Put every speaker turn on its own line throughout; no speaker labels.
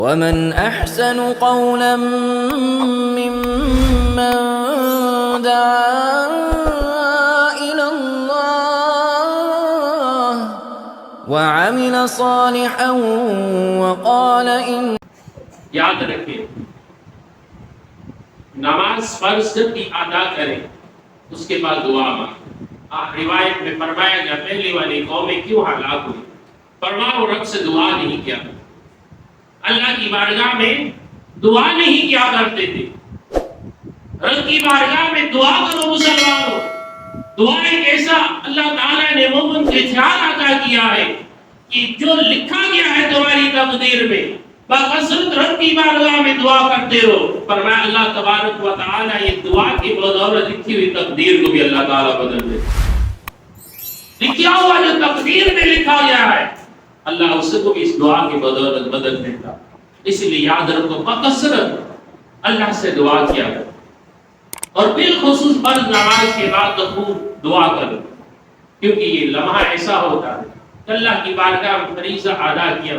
ومن أحسن قولا ممن دعا إلى الله وعمل صالحا وقال إن.
یاد رکھیں نماز فرض کی ادا کریں اس کے بعد دعا مانگیں. روایت میں فرمایا گیا پہلی والی قومیں کیوں ہلاک ہوئی؟ فرمایا وہ رب سے دعا نہیں کیا، اللہ کی بارگاہ میں دعا نہیں کیا کرتے تھے. رب کی بارگاہ میں دعا کرو مسلمانوں. دعا ایک ایسا اللہ تعالیٰ نے مومن کے خیال عطا کیا ہے کہ جو لکھا گیا ہے تمہاری تقدیر میں بکثرت رب کی بارگاہ میں دعا کرتے رہو. فرمایا اللہ تبارک و تعالیٰ یہ دعا کی بدولت لکھی ہوئی تقدیر کو بھی اللہ تعالیٰ بدل دے. لکھا ہوا جو تقدیر میں لکھا گیا ہے اللہ اس کو بھی اس دعا کی بدولت بدل دیتا. اس لیے یاد رکھو بکثرت اللہ سے دعا کیا کرو اور بالخصوص فرض نماز کے بعد تو خوب دعا کرو، کیونکہ یہ لمحہ ایسا ہوتا ہے کہ اللہ کی بارگاہ میں فریضہ ادا کیا،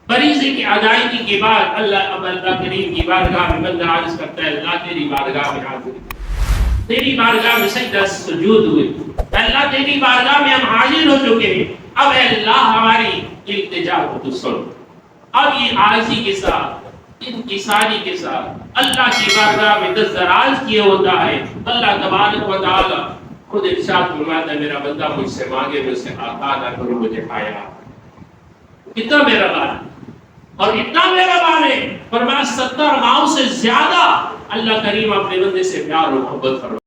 فریضے کی ادائیگی کے بعد اللہ کریم کی بارگاہ میں بندہ عرض کرتا ہے اللہ تیری بارگاہ میں حاضر، تیری بارگاہ میں سجدہ سجود ہوئے، اللہ تیری بارگاہ میں ہم حاضر ہو چکے ہیں، اب اے اللہ ہماری التجا کو تو سن. اب یہ عاجزی کے ساتھ انکساری کے ساتھ اللہ کی بارگاہ میں دست دراز کیے ہوتا ہے. اللہ تبارک و تعالی خود ارشاد فرماتا ہے میرا بندہ مجھ سے مانگے میں اسے عطا نہ کروں مجھے پایا. کتنا میرا بار اور اتنا میرا بار ہے، فرمایا 70 ماؤں سے زیادہ اللہ کریم اپنے بندے سے پیار و محبت فرماتا ہے.